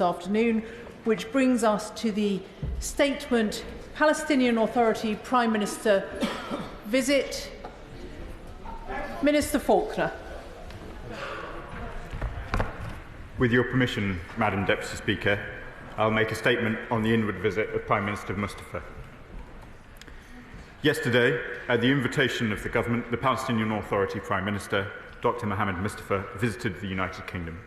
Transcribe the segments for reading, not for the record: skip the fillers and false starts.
this afternoon, which brings us to the statement Palestinian Authority Prime Minister visit. Minister Falconer. With your permission, Madam Deputy Speaker, I'll make a statement on the inward visit of Prime Minister Mustafa. Yesterday, at the invitation of the government, the Palestinian Authority Prime Minister, Dr. Mohammed Mustafa, visited the United Kingdom.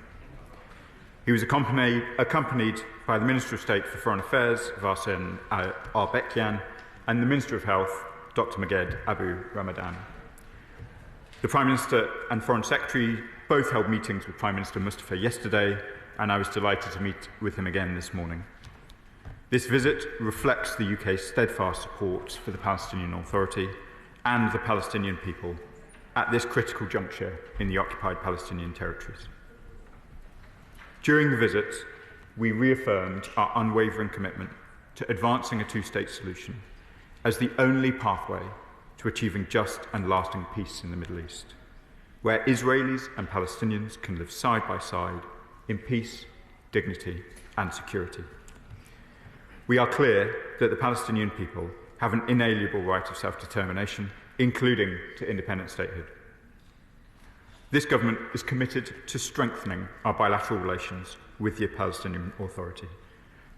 He was accompanied by the Minister of State for Foreign Affairs, Varsen Arbekian, and the Minister of Health, Dr. Maged Abu Ramadan. The Prime Minister and Foreign Secretary both held meetings with Prime Minister Mustafa yesterday, and I was delighted to meet with him again this morning. This visit reflects the UK's steadfast support for the Palestinian Authority and the Palestinian people at this critical juncture in the occupied Palestinian territories. During the visit, we reaffirmed our unwavering commitment to advancing a two-state solution as the only pathway to achieving just and lasting peace in the Middle East, where Israelis and Palestinians can live side by side in peace, dignity and security. We are clear that the Palestinian people have an inalienable right of self-determination, including to independent statehood. This government is committed to strengthening our bilateral relations with the Palestinian Authority.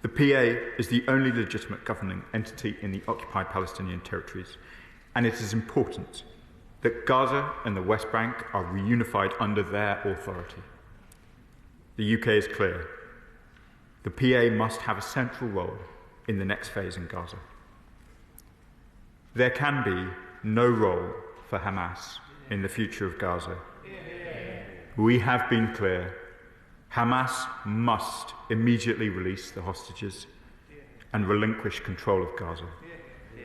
The PA is the only legitimate governing entity in the occupied Palestinian territories, and it is important that Gaza and the West Bank are reunified under their authority. The UK is clear. The PA must have a central role in the next phase in Gaza. There can be no role for Hamas in the future of Gaza. We have been clear. Hamas must immediately release the hostages and relinquish control of Gaza.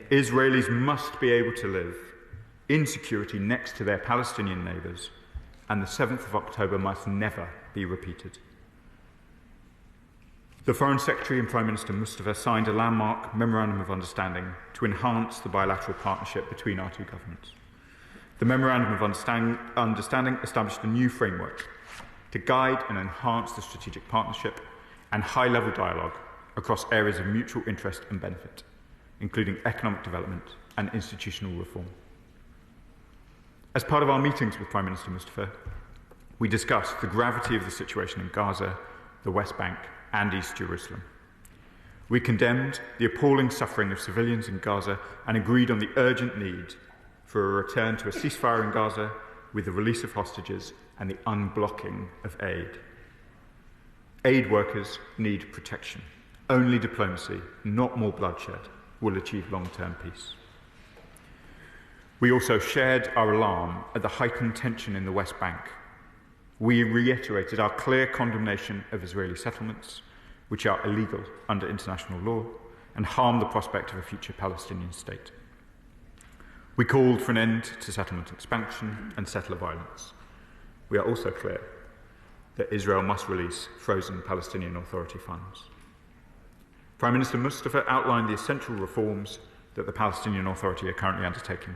Israelis must be able to live in security next to their Palestinian neighbours, and the 7th of October must never be repeated. The Foreign Secretary and Prime Minister Mustafa signed a landmark Memorandum of Understanding to enhance the bilateral partnership between our two governments. The Memorandum of Understanding established a new framework to guide and enhance the strategic partnership and high-level dialogue across areas of mutual interest and benefit, including economic development and institutional reform. As part of our meetings with Prime Minister Mustafa, we discussed the gravity of the situation in Gaza, the West Bank and East Jerusalem. We condemned the appalling suffering of civilians in Gaza and agreed on the urgent need for a return to a ceasefire in Gaza with the release of hostages and the unblocking of aid. Aid workers need protection. Only diplomacy, not more bloodshed, will achieve long-term peace. We also shared our alarm at the heightened tension in the West Bank. We reiterated our clear condemnation of Israeli settlements, which are illegal under international law and harm the prospect of a future Palestinian state. We called for an end to settlement expansion and settler violence. We are also clear that Israel must release frozen Palestinian Authority funds. Prime Minister Mustafa outlined the essential reforms that the Palestinian Authority are currently undertaking.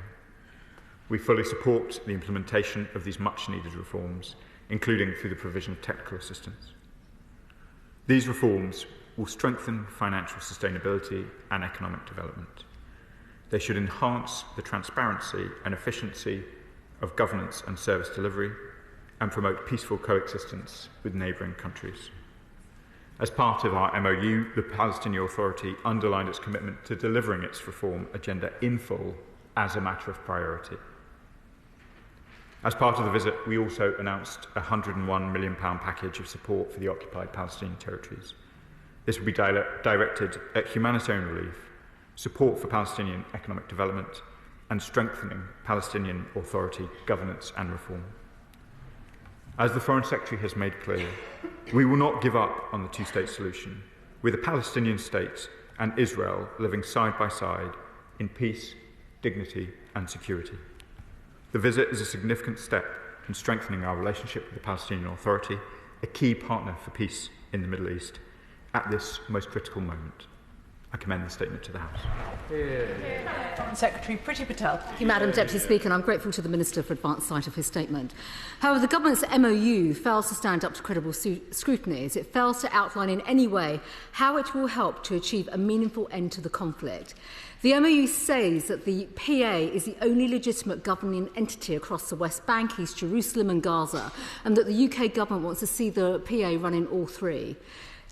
We fully support the implementation of these much-needed reforms, including through the provision of technical assistance. These reforms will strengthen financial sustainability and economic development. They should enhance the transparency and efficiency of governance and service delivery and promote peaceful coexistence with neighbouring countries. As part of our MOU, the Palestinian Authority underlined its commitment to delivering its reform agenda in full as a matter of priority. As part of the visit, we also announced a £101 million package of support for the occupied Palestinian territories. This will be directed at humanitarian relief, support for Palestinian economic development, and strengthening Palestinian Authority governance and reform. As the Foreign Secretary has made clear, we will not give up on the two-state solution, with a Palestinian state and Israel living side by side in peace, dignity and security. The visit is a significant step in strengthening our relationship with the Palestinian Authority, a key partner for peace in the Middle East, at this most critical moment. I commend the statement to the House. Foreign Secretary Priti Patel. Thank you, Madam Deputy Speaker, and I'm grateful to the Minister for advance sight of his statement. However, the Government's MOU fails to stand up to credible scrutiny as it fails to outline in any way how it will help to achieve a meaningful end to the conflict. The MOU says that the PA is the only legitimate governing entity across the West Bank, East Jerusalem and Gaza, and that the UK Government wants to see the PA run in all three.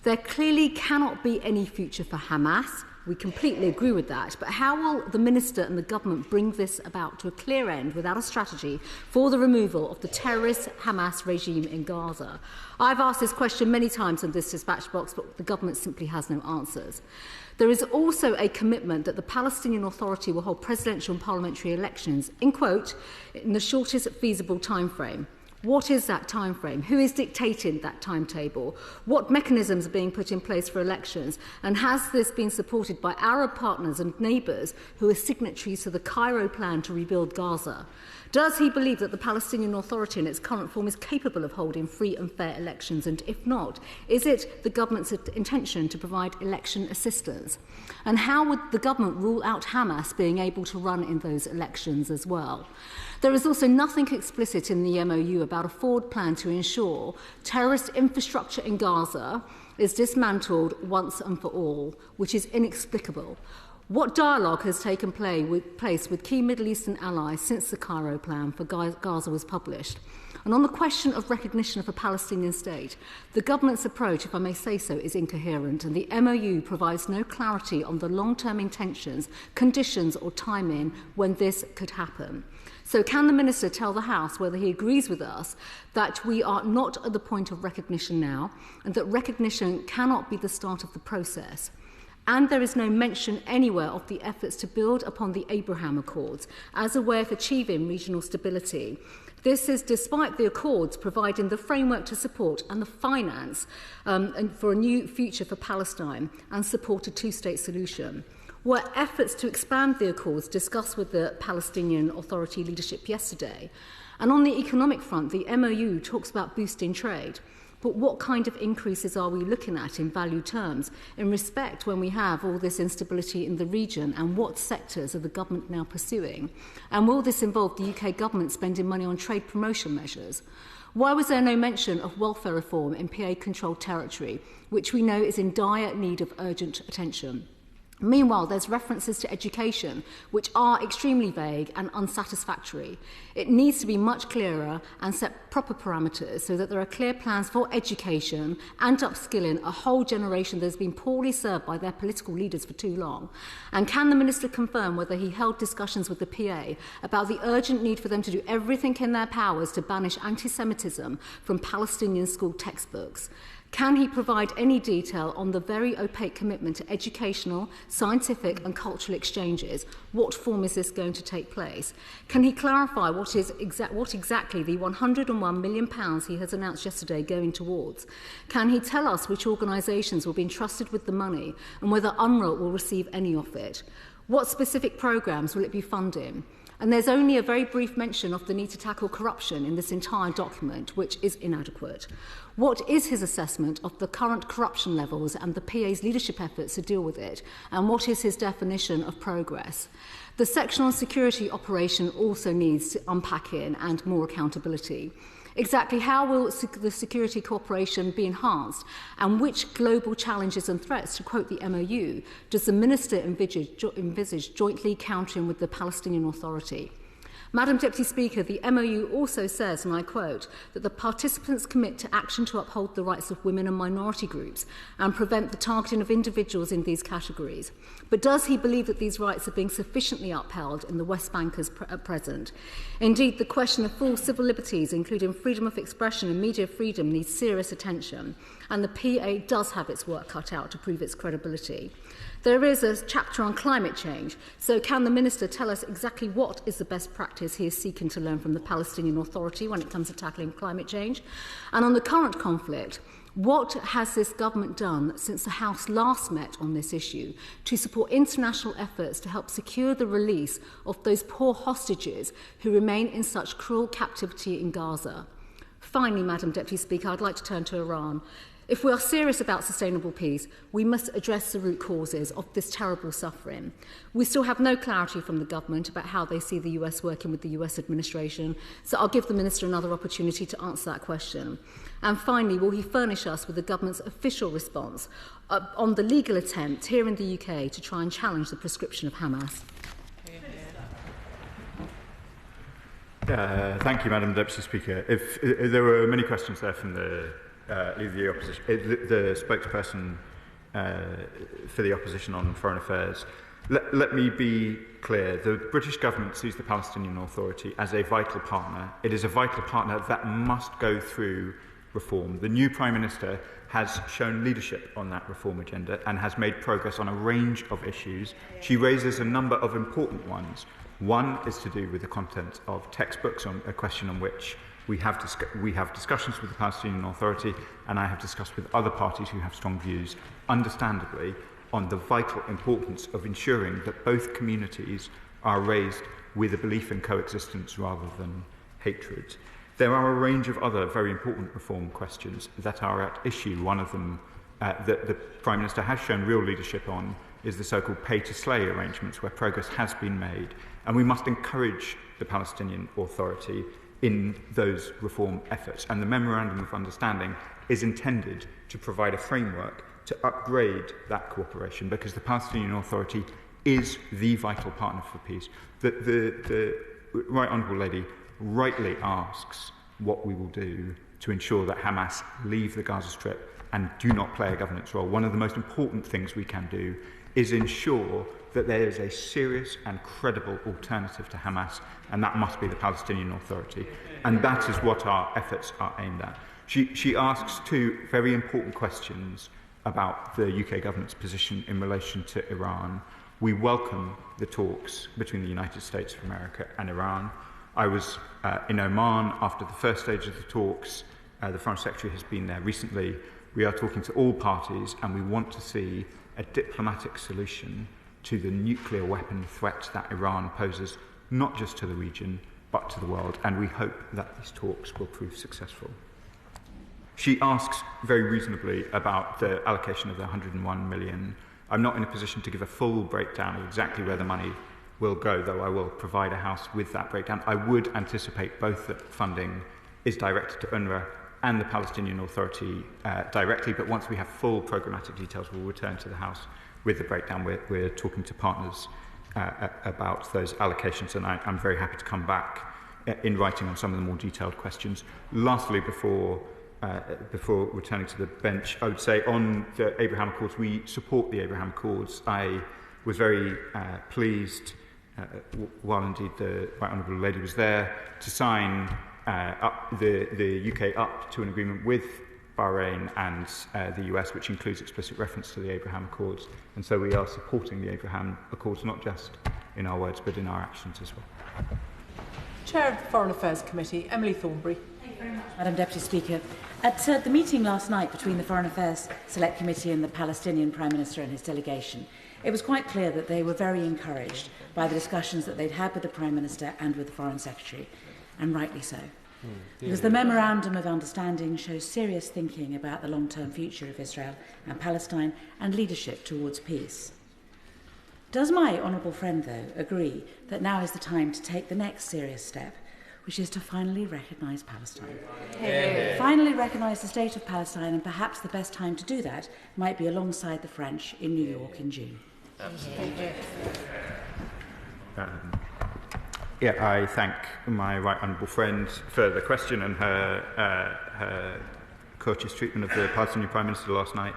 There clearly cannot be any future for Hamas. We completely agree with that. But how will the Minister and the Government bring this about to a clear end without a strategy for the removal of the terrorist Hamas regime in Gaza? I've asked this question many times in this dispatch box, but the Government simply has no answers. There is also a commitment that the Palestinian Authority will hold presidential and parliamentary elections, in quote, in the shortest feasible time frame. What is that time frame? Who is dictating that timetable? What mechanisms are being put in place for elections? And has this been supported by Arab partners and neighbours who are signatories to the Cairo plan to rebuild Gaza? Does he believe that the Palestinian Authority in its current form is capable of holding free and fair elections? And if not, is it the Government's intention to provide election assistance? And how would the Government rule out Hamas being able to run in those elections as well? There is also nothing explicit in the MOU about a forward plan to ensure terrorist infrastructure in Gaza is dismantled once and for all, which is inexplicable. What dialogue has taken place with key Middle Eastern allies since the Cairo plan for Gaza was published? And on the question of recognition of a Palestinian state, the Government's approach, if I may say so, is incoherent, and the MOU provides no clarity on the long-term intentions, conditions or timing when this could happen. So can the Minister tell the House whether he agrees with us that we are not at the point of recognition now and that recognition cannot be the start of the process? And there is no mention anywhere of the efforts to build upon the Abraham Accords as a way of achieving regional stability. This is despite the Accords providing the framework to support and the finance and for a new future for Palestine and support a two-state solution. Were efforts to expand the Accords discussed with the Palestinian Authority leadership yesterday? And on the economic front, the MOU talks about boosting trade. But what kind of increases are we looking at in value terms in respect when we have all this instability in the region, and what sectors are the government now pursuing? And will this involve the UK government spending money on trade promotion measures? Why was there no mention of welfare reform in PA-controlled territory, which we know is in dire need of urgent attention? Meanwhile, there's references to education, which are extremely vague and unsatisfactory. It needs to be much clearer and set proper parameters so that there are clear plans for education and upskilling a whole generation that has been poorly served by their political leaders for too long. And can the Minister confirm whether he held discussions with the PA about the urgent need for them to do everything in their powers to banish anti-Semitism from Palestinian school textbooks? Can he provide any detail on the very opaque commitment to educational, scientific and cultural exchanges? What form is this going to take place? Can he clarify what exactly the £101 million he has announced yesterday going towards? Can he tell us which organisations will be entrusted with the money and whether UNRWA will receive any of it? What specific programmes will it be funding? And there's only a very brief mention of the need to tackle corruption in this entire document, which is inadequate. What is his assessment of the current corruption levels and the PA's leadership efforts to deal with it? And what is his definition of progress? The sectional security operation also needs unpacking and more accountability. Exactly how will the security cooperation be enhanced, and which global challenges and threats, to quote the MOU, does the Minister envisage jointly countering with the Palestinian Authority? Madam Deputy Speaker, the MOU also says, and I quote, that the participants commit to action to uphold the rights of women and minority groups and prevent the targeting of individuals in these categories. But does he believe that these rights are being sufficiently upheld in the West Bank at present? Indeed, the question of full civil liberties, including freedom of expression and media freedom, needs serious attention, and the PA does have its work cut out to prove its credibility. There is a chapter on climate change, so can the Minister tell us exactly what is the best practice he is seeking to learn from the Palestinian Authority when it comes to tackling climate change? And on the current conflict, what has this government done since the House last met on this issue to support international efforts to help secure the release of those poor hostages who remain in such cruel captivity in Gaza? Finally, Madam Deputy Speaker, I'd like to turn to Iran. If we are serious about sustainable peace, we must address the root causes of this terrible suffering. We still have no clarity from the government about how they see the US working with the US administration, so I'll give the Minister another opportunity to answer that question. And finally, will he furnish us with the government's official response on the legal attempt here in the UK to try and challenge the proscription of Hamas? Thank you, Madam Deputy Speaker. If there were many questions there from the opposition, the spokesperson for the opposition on foreign affairs. Let me be clear. The British government sees the Palestinian Authority as a vital partner. It is a vital partner that must go through reform. The new Prime Minister has shown leadership on that reform agenda and has made progress on a range of issues. She raises a number of important ones. One is to do with the content of textbooks, on a question on which we have discussions with the Palestinian Authority, and I have discussed with other parties who have strong views, understandably, on the vital importance of ensuring that both communities are raised with a belief in coexistence rather than hatred. There are a range of other very important reform questions that are at issue. One of them that the Prime Minister has shown real leadership on is the so-called pay-to-slay arrangements, where progress has been made. And we must encourage the Palestinian Authority in those reform efforts. And the Memorandum of Understanding is intended to provide a framework to upgrade that cooperation, because the Palestinian Authority is the vital partner for peace. The Right Honourable Lady rightly asks what we will do to ensure that Hamas leave the Gaza Strip and do not play a governance role. One of the most important things we can do is ensure that there is a serious and credible alternative to Hamas, and that must be the Palestinian Authority. And that is what our efforts are aimed at. She asks two very important questions about the UK government's position in relation to Iran. We welcome the talks between the United States of America and Iran. I was in Oman after the first stage of the talks. The Foreign Secretary has been there recently. We are talking to all parties, and we want to see a diplomatic solution to the nuclear weapon threat that Iran poses, not just to the region, but to the world, and we hope that these talks will prove successful. She asks very reasonably about the allocation of the 101 million. I'm not in a position to give a full breakdown of exactly where the money will go, though I will provide a House with that breakdown. I would anticipate both that funding is directed to UNRWA and the Palestinian Authority directly, but once we have full programmatic details, we'll return to the House with the breakdown. We're talking to partners about those allocations, and I'm very happy to come back in writing on some of the more detailed questions. Lastly, before returning to the bench, I would say on the Abraham Accords, we support the Abraham Accords. I was very pleased, while indeed the Right Honourable Lady was there, to sign the UK up to an agreement with Bahrain and the US, which includes explicit reference to the Abraham Accords. And so we are supporting the Abraham Accords, not just in our words, but in our actions as well. Chair of the Foreign Affairs Committee, Emily Thornberry. Thank you very much, Madam Deputy Speaker. At the meeting last night between the Foreign Affairs Select Committee and the Palestinian Prime Minister and his delegation, it was quite clear that they were very encouraged by the discussions that they'd had with the Prime Minister and with the Foreign Secretary, and rightly so. Because the Memorandum of Understanding shows serious thinking about the long-term future of Israel and Palestine and leadership towards peace. Does my honourable friend, though, agree that now is the time to take the next serious step, which is to finally recognise Palestine? Yeah. Finally recognise the state of Palestine, and perhaps the best time to do that might be alongside the French in New York in June. Absolutely. I thank my right honourable friend for the question and her courteous treatment of the Palestinian Prime Minister last night.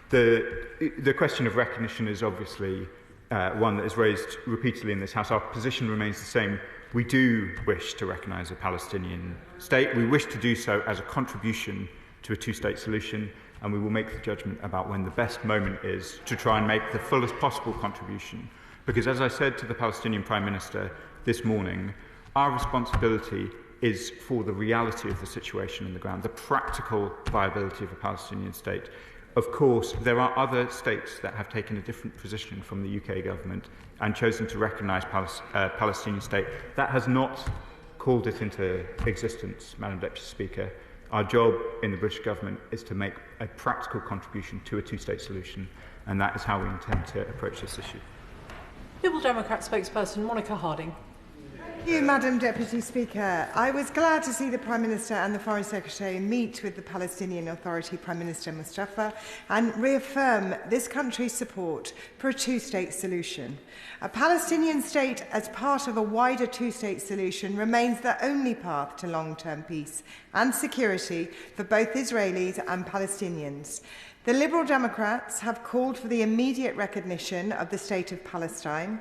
The question of recognition is obviously one that is raised repeatedly in this House. Our position remains the same. We do wish to recognise a Palestinian state. We wish to do so as a contribution to a two-state solution, and we will make the judgment about when the best moment is to try and make the fullest possible contribution. Because, as I said to the Palestinian Prime Minister this morning, our responsibility is for the reality of the situation on the ground, the practical viability of a Palestinian state. Of course, there are other states that have taken a different position from the UK government and chosen to recognise a Palestinian state. That has not called it into existence, Madam Deputy Speaker. Our job in the British government is to make a practical contribution to a two-state solution, and that is how we intend to approach this issue. Liberal Democrat spokesperson Monica Harding. Thank you, Madam Deputy Speaker. I was glad to see the Prime Minister and the Foreign Secretary meet with the Palestinian Authority Prime Minister Mustafa and reaffirm this country's support for a two-state solution. A Palestinian state as part of a wider two-state solution remains the only path to long-term peace and security for both Israelis and Palestinians. The Liberal Democrats have called for the immediate recognition of the State of Palestine.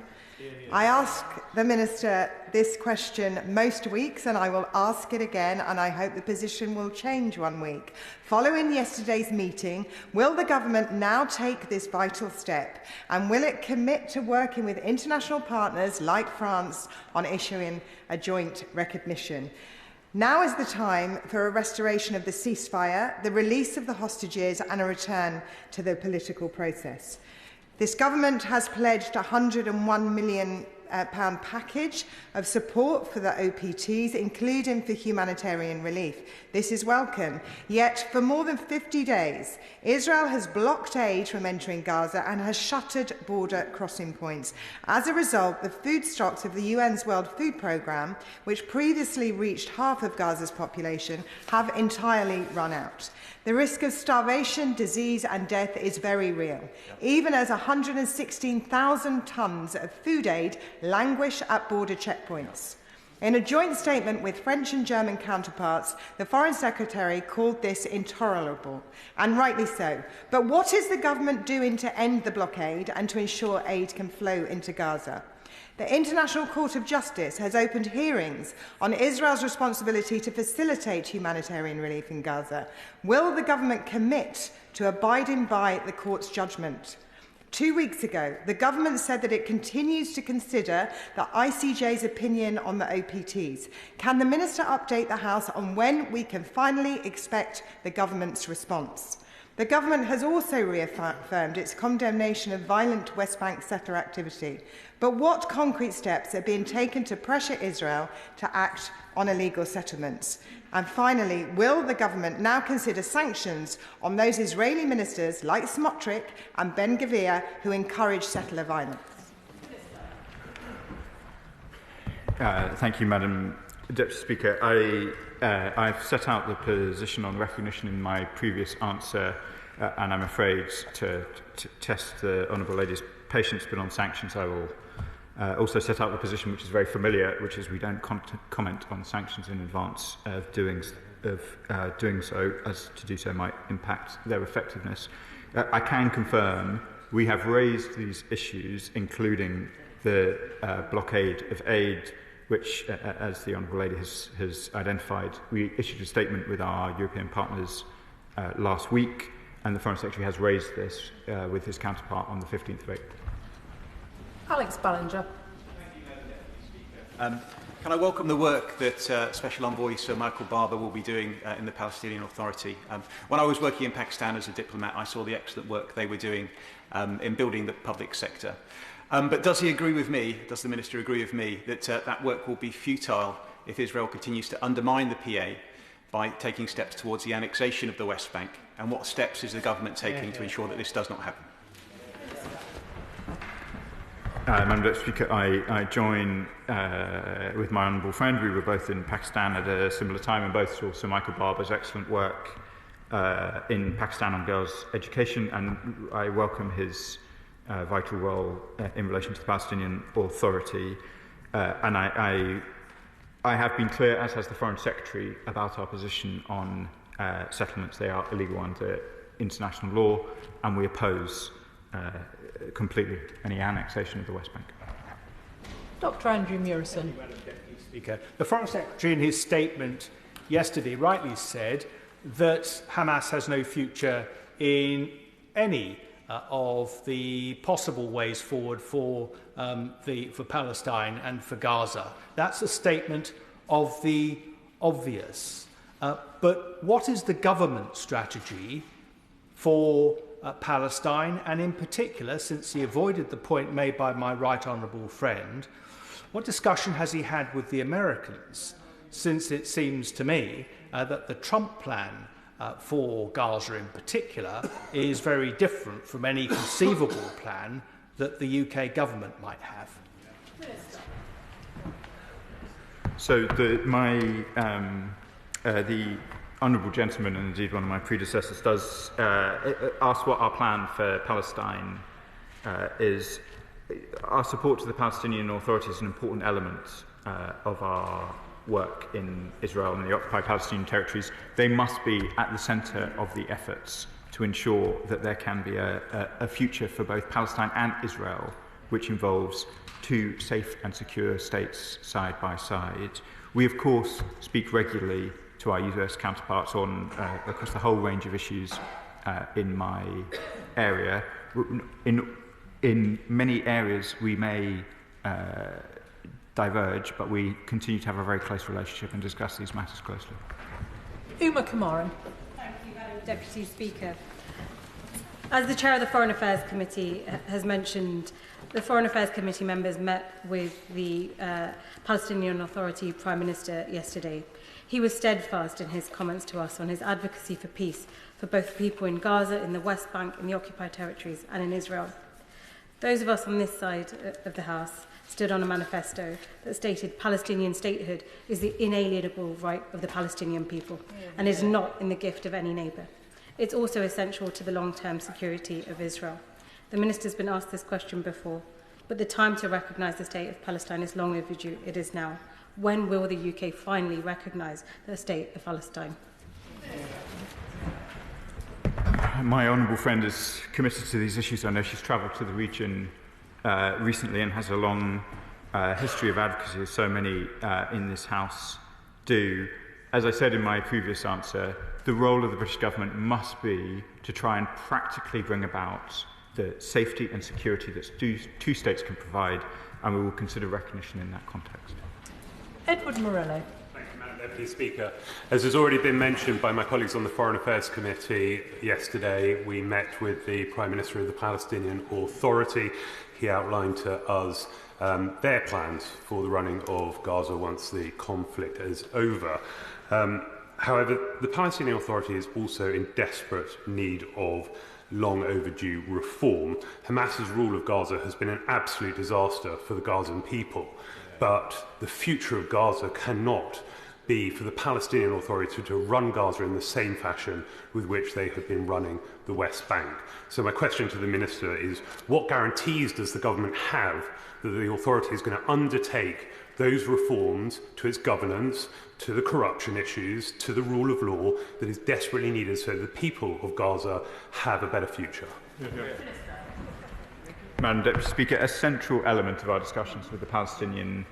I ask the Minister this question most weeks, and I will ask it again, and I hope the position will change one week. Following yesterday's meeting, will the government now take this vital step, and will it commit to working with international partners like France on issuing a joint recognition? Now is the time for a restoration of the ceasefire, the release of the hostages, and a return to the political process. This government has pledged a £101 million package of support for the OPTs, including for humanitarian relief. This is welcome. Yet, for more than 50 days, Israel has blocked aid from entering Gaza and has shuttered border crossing points. As a result, the food stocks of the UN's World Food Programme, which previously reached half of Gaza's population, have entirely run out. The risk of starvation, disease and death is very real, even as 116,000 tonnes of food aid languish at border checkpoints. In a joint statement with French and German counterparts, the Foreign Secretary called this intolerable, and rightly so. But what is the government doing to end the blockade and to ensure aid can flow into Gaza? The International Court of Justice has opened hearings on Israel's responsibility to facilitate humanitarian relief in Gaza. Will the government commit to abiding by the court's judgment? 2 weeks ago, the government said that it continues to consider the ICJ's opinion on the OPTs. Can the Minister update the House on when we can finally expect the government's response? The government has also reaffirmed its condemnation of violent West Bank settler activity. But what concrete steps are being taken to pressure Israel to act on illegal settlements? And finally, will the government now consider sanctions on those Israeli ministers like Smotrich and Ben-Gvir who encourage settler violence? Thank you, Madam Deputy Speaker. I've set out the position on recognition in my previous answer, and I'm afraid to test the Honourable Lady's patience, but on sanctions I will also set out the position which is very familiar, which is we don't comment on sanctions in advance of doing so, as to do so might impact their effectiveness. I can confirm we have raised these issues, including the blockade of aid, which, as the Honourable Lady has identified, we issued a statement with our European partners last week, and the Foreign Secretary has raised this with his counterpart on the 15th of April. Alex Ballinger. Can I welcome the work that Special Envoy Sir Michael Barber will be doing in the Palestinian Authority. When I was working in Pakistan as a diplomat, I saw the excellent work they were doing in building the public sector. But does he agree with me, does the Minister agree with me, that that work will be futile if Israel continues to undermine the PA by taking steps towards the annexation of the West Bank? And what steps is the government taking to ensure that this does not happen? Madam Deputy Speaker, I join with my honourable friend. We were both in Pakistan at a similar time and both saw Sir Michael Barber's excellent work in Pakistan on girls' education, and I welcome his vital role in relation to the Palestinian Authority. And I have been clear, as has the Foreign Secretary, about our position on settlements. They are illegal under international law, and we oppose completely any annexation of the West Bank. Dr. Andrew Murrison. Speaker, the Foreign Secretary in his statement yesterday rightly said that Hamas has no future in any of the possible ways forward for Palestine and for Gaza. That's a statement of the obvious. But what is the government strategy for Palestine, and in particular, since he avoided the point made by my right honourable friend, what discussion has he had with the Americans since it seems to me that the Trump plan for Gaza in particular is very different from any conceivable plan that the UK government might have. So the honourable gentleman, and indeed one of my predecessors, does ask what our plan for Palestine is. Our support to the Palestinian Authority is an important element of our work in Israel and the occupied Palestinian territories. They must be at the centre of the efforts to ensure that there can be a future for both Palestine and Israel, which involves two safe and secure states side by side. We, of course, speak regularly to our US counterparts on across the whole range of issues in my area. In many areas, we may diverge, but we continue to have a very close relationship and discuss these matters closely. Kumaran. Thank you, Madam Deputy Speaker. As the Chair of the Foreign Affairs Committee has mentioned, the Foreign Affairs Committee members met with the Palestinian Authority Prime Minister yesterday. He was steadfast in his comments to us on his advocacy for peace for both people in Gaza, in the West Bank, in the occupied territories, and in Israel. Those of us on this side of the House stood on a manifesto that stated Palestinian statehood is the inalienable right of the Palestinian people and is not in the gift of any neighbour. It's also essential to the long-term security of Israel. The Minister's been asked this question before, but the time to recognise the state of Palestine is long overdue. It is now. When will the UK finally recognise the state of Palestine? My honourable friend is committed to these issues. I know she's travelled to the region recently and has a long history of advocacy, as so many in this House do. As I said in my previous answer, the role of the British government must be to try and practically bring about the safety and security that two states can provide, and we will consider recognition in that context. Edward Morello. Thank you, Madam Deputy Speaker. As has already been mentioned by my colleagues on the Foreign Affairs Committee yesterday, we met with the Prime Minister of the Palestinian Authority. He outlined to us their plans for the running of Gaza once the conflict is over. However, the Palestinian Authority is also in desperate need of long overdue reform. Hamas's rule of Gaza has been an absolute disaster for the Gazan people, but the future of Gaza cannot be for the Palestinian Authority to run Gaza in the same fashion with which they have been running the West Bank. So my question to the Minister is, what guarantees does the government have that the authority is going to undertake those reforms to its governance, to the corruption issues, to the rule of law that is desperately needed so that the people of Gaza have a better future? Madam Deputy Speaker, a central element of our discussions with the Palestinian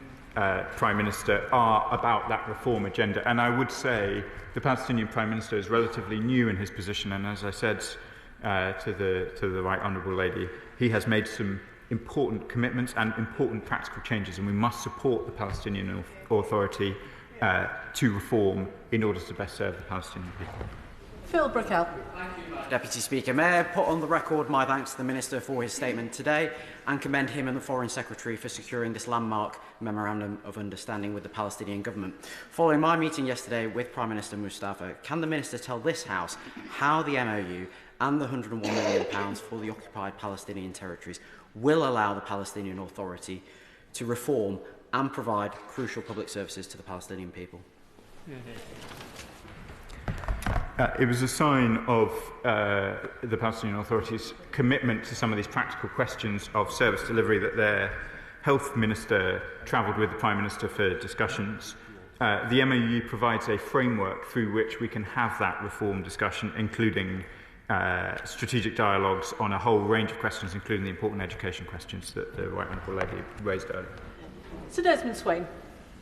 Prime Minister are about that reform agenda. And I would say the Palestinian Prime Minister is relatively new in his position, and as I said to the Right Honourable Lady, he has made some important commitments and important practical changes, and we must support the Palestinian Authority to reform in order to best serve the Palestinian people. Phil Brickell. Deputy Speaker, may I put on the record my thanks to the Minister for his statement today and commend him and the Foreign Secretary for securing this landmark Memorandum of Understanding with the Palestinian Government. Following my meeting yesterday with Prime Minister Mustafa, can the Minister tell this House how the MOU and the £101 million for the occupied Palestinian territories will allow the Palestinian Authority to reform and provide crucial public services to the Palestinian people? It was a sign of the Palestinian Authority's commitment to some of these practical questions of service delivery that their Health Minister travelled with the Prime Minister for discussions. The MOU provides a framework through which we can have that reform discussion, including strategic dialogues on a whole range of questions, including the important education questions that the Right Honourable Lady raised earlier. Sir Desmond Swayne.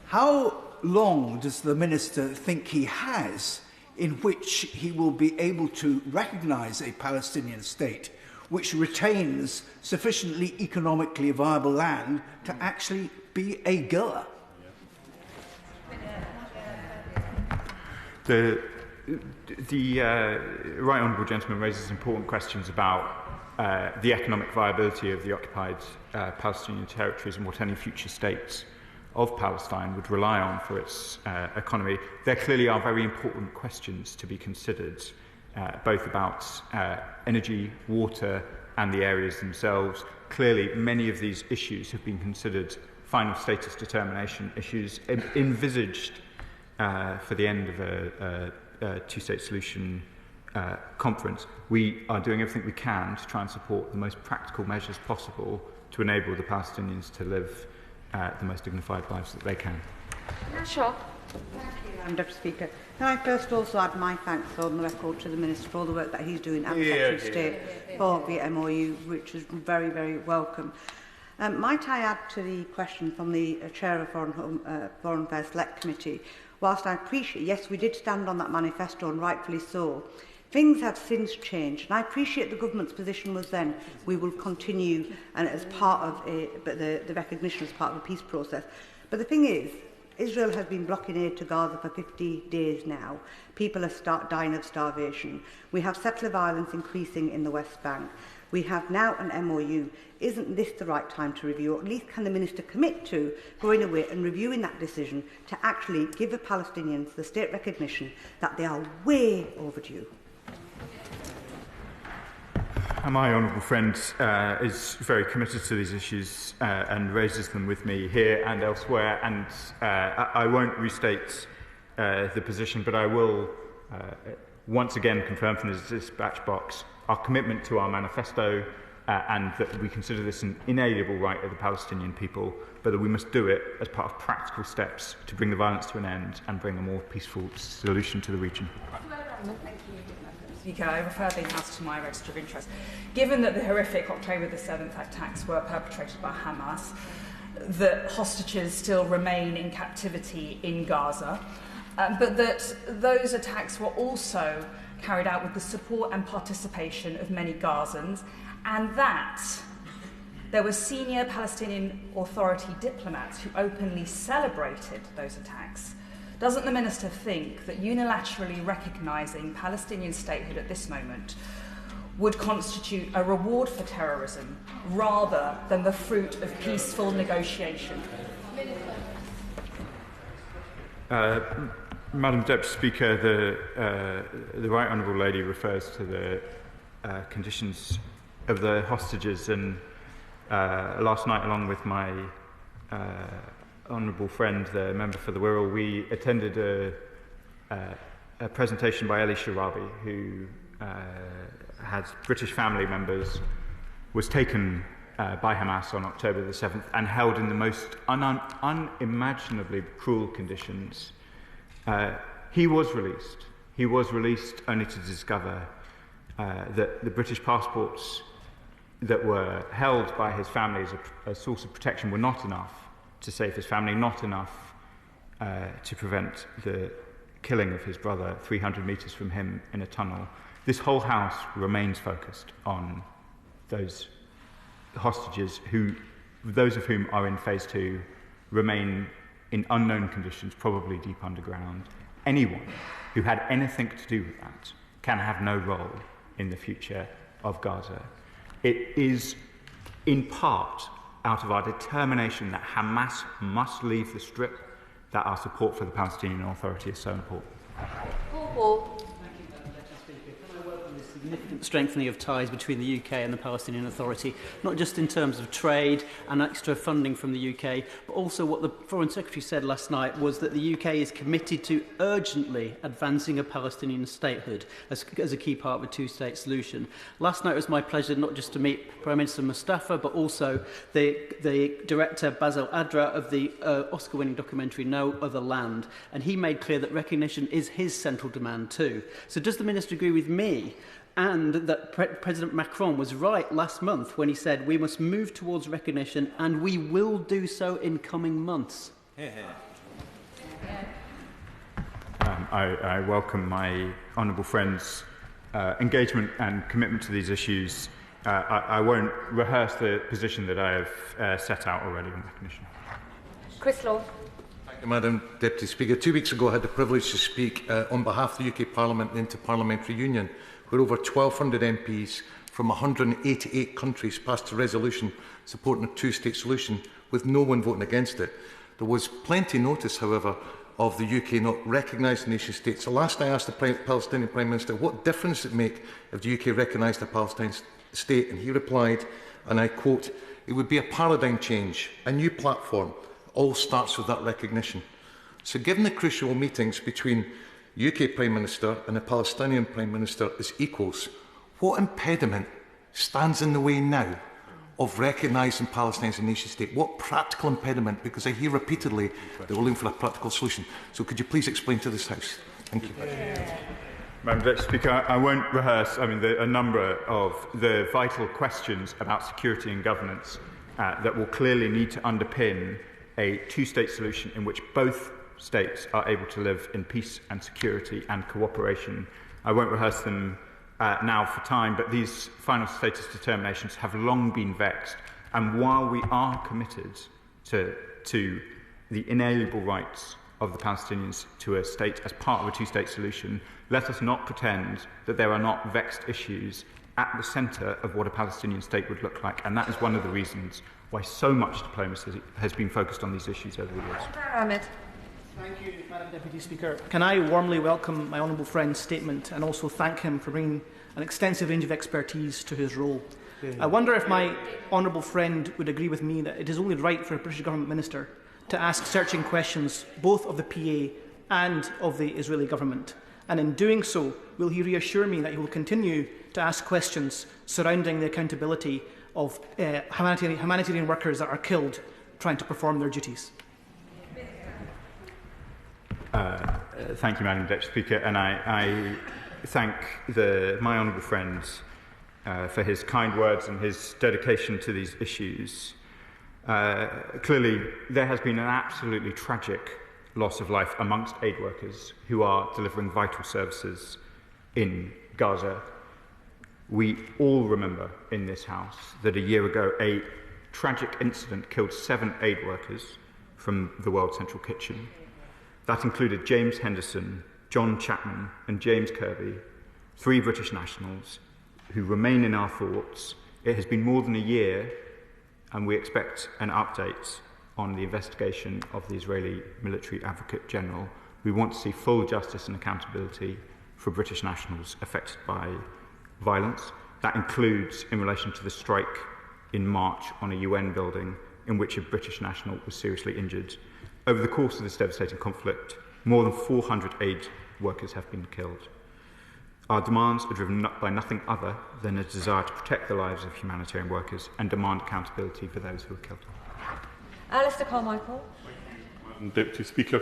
How long does the Minister think he has in which he will be able to recognise a Palestinian state which retains sufficiently economically viable land to actually be a goer? The Right Honourable Gentleman raises important questions about the economic viability of the occupied Palestinian territories and what any future states of Palestine would rely on for its economy. There clearly are very important questions to be considered, both about energy, water, and the areas themselves. Clearly, many of these issues have been considered final status determination issues envisaged for the end of a two-state solution conference. We are doing everything we can to try and support the most practical measures possible to enable the Palestinians to live the most dignified lives that they can. Shah. Thank you, Deputy Speaker. Can I first also add my thanks on the record to the Minister for all the work that he's doing and Secretary of State for the MOU, which is very, very welcome. Might I add to the question from the Chair of Foreign Affairs Select Committee, whilst I appreciate, yes, we did stand on that manifesto, and rightfully so, things have since changed, and I appreciate the government's position was then we will continue and as part of the recognition as part of a peace process. But the thing is, Israel has been blocking aid to Gaza for 50 days now. People are dying of starvation. We have settler violence increasing in the West Bank. We have now an MOU. Isn't this the right time to review, or at least can the Minister commit to going away and reviewing that decision to actually give the Palestinians the state recognition that they are way overdue? My honourable friend is very committed to these issues and raises them with me here and elsewhere, and I won't restate the position, but I will once again confirm from this dispatch box our commitment to our manifesto and that we consider this an inalienable right of the Palestinian people, but that we must do it as part of practical steps to bring the violence to an end and bring a more peaceful solution to the region. Thank you, Speaker. I refer the House to my register of interest. Given that the horrific October the 7th attacks were perpetrated by Hamas, that hostages still remain in captivity in Gaza, but that those attacks were also carried out with the support and participation of many Gazans, and that there were senior Palestinian Authority diplomats who openly celebrated those attacks. Doesn't the Minister think that unilaterally recognising Palestinian statehood at this moment would constitute a reward for terrorism rather than the fruit of peaceful negotiation? Madam Deputy Speaker, the Right Honourable Lady refers to the conditions of the hostages, and last night, along with my honourable friend, the member for the Wirral, we attended a presentation by Eli Sharabi, who has British family members, was taken by Hamas on October the 7th and held in the most unimaginably cruel conditions. He was released. He was released only to discover that the British passports that were held by his family as a source of protection were not enough to save his family, not enough to prevent the killing of his brother 300 metres from him in a tunnel. This whole House remains focused on those hostages, those of whom are in phase 2, remain in unknown conditions, probably deep underground. Anyone who had anything to do with that can have no role in the future of Gaza. It is in part out of our determination that Hamas must leave the Strip that our support for the Palestinian Authority is so important. Significant strengthening of ties between the UK and the Palestinian Authority, not just in terms of trade and extra funding from the UK, but also what the Foreign Secretary said last night was that the UK is committed to urgently advancing a Palestinian statehood as a key part of a two-state solution. Last night it was my pleasure not just to meet Prime Minister Mustafa, but also the director Basil Adra of the Oscar-winning documentary No Other Land, and he made clear that recognition is his central demand too. So does the Minister agree with me and that President Macron was right last month when he said we must move towards recognition, and we will do so in coming months? I welcome my honourable friend's engagement and commitment to these issues. I won't rehearse the position that I have set out already on recognition. Chris Law. Thank you, Madam Deputy Speaker. 2 weeks ago I had the privilege to speak on behalf of the UK Parliament in the Interparliamentary Union, where over 1,200 MPs from 188 countries passed a resolution supporting a two-state solution, with no one voting against it. There was plenty notice, however, of the UK not recognising the nation-state. So last I asked the Palestinian Prime Minister what difference it would make if the UK recognised the Palestinian state, and he replied, and I quote, "It would be a paradigm change, a new platform. All starts with that recognition." So given the crucial meetings between UK Prime Minister and the Palestinian Prime Minister as equals, what impediment stands in the way now of recognising Palestine as a nation-state? What practical impediment? Because I hear repeatedly that we're looking for a practical solution. So could you please explain to this House? Thank you. Madam Deputy Speaker, I won't rehearse a number of the vital questions about security and governance that will clearly need to underpin a two-state solution in which both states are able to live in peace and security and cooperation. I won't rehearse them now for time, but these final status determinations have long been vexed. And while we are committed to the inalienable rights of the Palestinians to a state as part of a two-state solution, let us not pretend that there are not vexed issues at the centre of what a Palestinian state would look like. And that is one of the reasons why so much diplomacy has been focused on these issues over the years. Ahmed. Thank you, Madam Deputy Speaker. Can I warmly welcome my honourable friend's statement and also thank him for bringing an extensive range of expertise to his role. I wonder if my honourable friend would agree with me that it is only right for a British Government Minister to ask searching questions both of the PA and of the Israeli Government. And in doing so, will he reassure me that he will continue to ask questions surrounding the accountability of humanitarian workers that are killed trying to perform their duties? Thank you, Madam Deputy Speaker, and I thank my honourable friend for his kind words and his dedication to these issues. Clearly, there has been an absolutely tragic loss of life amongst aid workers who are delivering vital services in Gaza. We all remember in this House that a year ago a tragic incident killed 7 aid workers from the World Central Kitchen. That included James Henderson, John Chapman and James Kirby, 3 British nationals who remain in our thoughts. It has been more than a year and we expect an update on the investigation of the Israeli Military Advocate General. We want to see full justice and accountability for British nationals affected by violence. That includes in relation to the strike in March on a UN building in which a British national was seriously injured. Over the course of this devastating conflict, more than 400 aid workers have been killed. Our demands are driven by nothing other than a desire to protect the lives of humanitarian workers and demand accountability for those who are killed. Alistair Carmichael. Madam Deputy Speaker,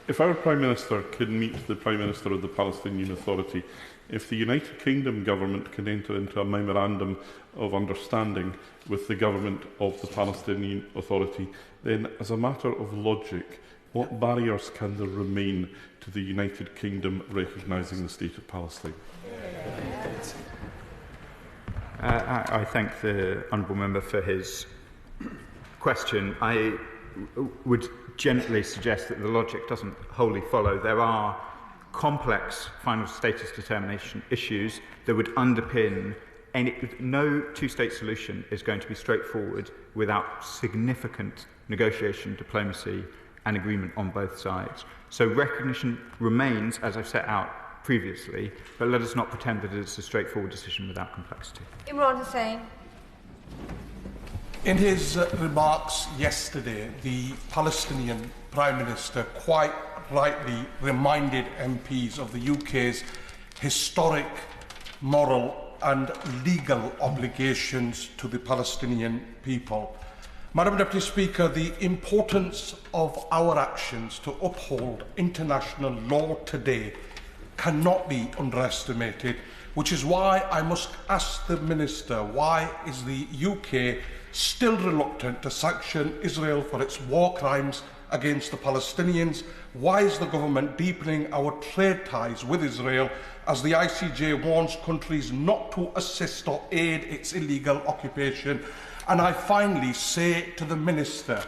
if our Prime Minister can meet the Prime Minister of the Palestinian Authority, if the United Kingdom Government can enter into a memorandum of understanding with the Government of the Palestinian Authority, then as a matter of logic, what barriers can there remain to the United Kingdom recognising the State of Palestine? I thank the honourable member for his question. I would gently suggest that the logic doesn't wholly follow. There are complex final status determination issues that would underpin no two-state solution is going to be straightforward without significant negotiation, diplomacy and agreement on both sides. So recognition remains, as I've set out previously, but let us not pretend that it's a straightforward decision without complexity. Imran Hussain. In his remarks yesterday, the Palestinian Prime Minister quite rightly reminded MPs of the UK's historic, moral and legal obligations to the Palestinian people. Madam Deputy Speaker, the importance of our actions to uphold international law today cannot be underestimated, which is why I must ask the Minister, why is the UK still reluctant to sanction Israel for its war crimes against the Palestinians? Why is the government deepening our trade ties with Israel as the ICJ warns countries not to assist or aid its illegal occupation? And I finally say to the Minister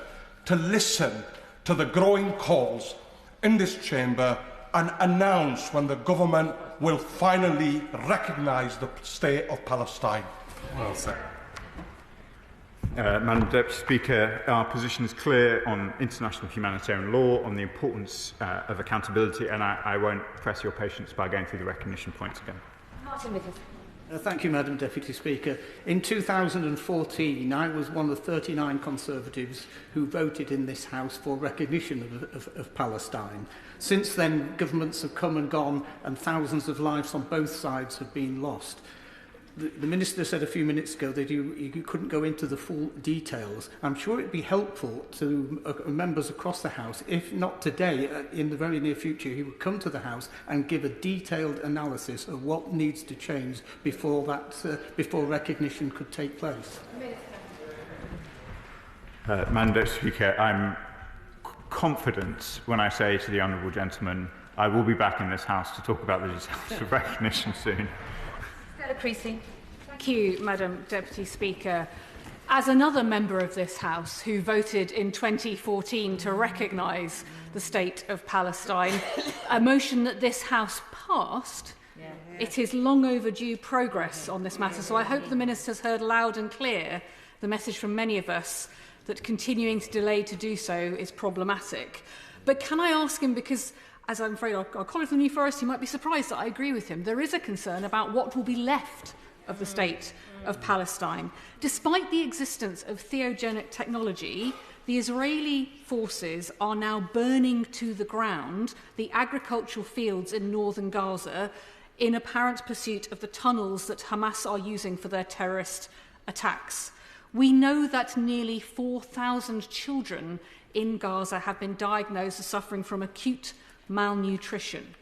to listen to the growing calls in this chamber and announce when the government will finally recognise the state of Palestine. Well said. Madam Deputy Speaker, our position is clear on international humanitarian law, on the importance of accountability, and I won't press your patience by going through the recognition points again. Martin Witham. Thank you, Madam Deputy Speaker. In 2014, I was one of the 39 Conservatives who voted in this House for recognition of Palestine. Since then, governments have come and gone, and thousands of lives on both sides have been lost. The Minister said a few minutes ago that you couldn't go into the full details. I'm sure it'd be helpful to members across the House, if not today, in the very near future, he would come to the House and give a detailed analysis of what needs to change before recognition could take place. Madam Deputy Speaker, I'm confident when I say to the honourable gentleman, I will be back in this House to talk about the details of recognition soon. Priti. Thank you, Madam Deputy Speaker. As another member of this House who voted in 2014 to recognise the state of Palestine, a motion that this House passed, it is long overdue progress on this matter. So I hope the Minister's heard loud and clear the message from many of us that continuing to delay to do so is problematic. But can I ask him, because as I'm afraid our colleague from the New Forest, he might be surprised that I agree with him, there is a concern about what will be left of the state of Palestine. Despite the existence of theogenic technology, the Israeli forces are now burning to the ground the agricultural fields in northern Gaza in apparent pursuit of the tunnels that Hamas are using for their terrorist attacks. We know that nearly 4,000 children in Gaza have been diagnosed as suffering from acute malnutrition.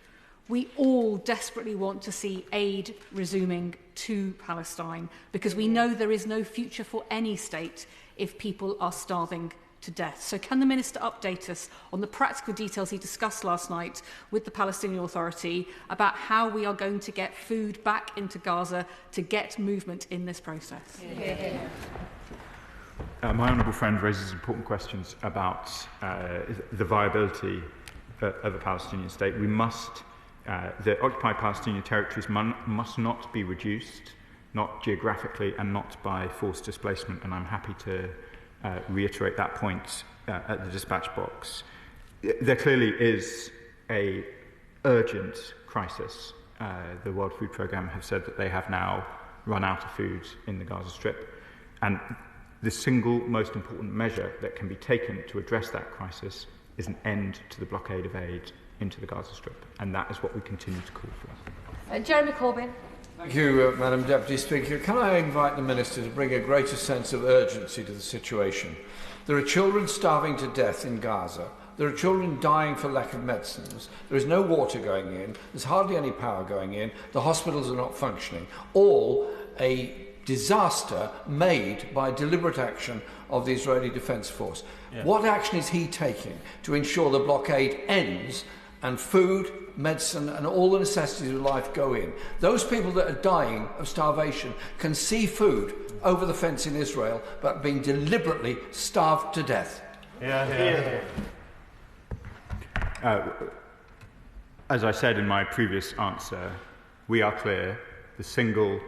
We all desperately want to see aid resuming to Palestine because we know there is no future for any state if people are starving to death. So can the Minister update us on the practical details he discussed last night with the Palestinian Authority about how we are going to get food back into Gaza to get movement in this process? My honourable friend raises important questions about the viability of a Palestinian state. We must, the occupied Palestinian territories must not be reduced, not geographically and not by forced displacement, and I'm happy to reiterate that point at the dispatch box. There clearly is an urgent crisis. The World Food Programme have said that they have now run out of food in the Gaza Strip, and the single most important measure that can be taken to address that crisis is an end to the blockade of aid into the Gaza Strip, and that is what we continue to call for. Jeremy Corbyn. Thank you, Madam Deputy Speaker. Can I invite the Minister to bring a greater sense of urgency to the situation? There are children starving to death in Gaza. There are children dying for lack of medicines. There is no water going in. There's hardly any power going in. The hospitals are not functioning. All a disaster made by deliberate action of the Israeli Defence Force. Yeah. What action is he taking to ensure the blockade ends and food, medicine and all the necessities of life go in? Those people that are dying of starvation can see food over the fence in Israel but being deliberately starved to death. As I said in my previous answer, we are clear the single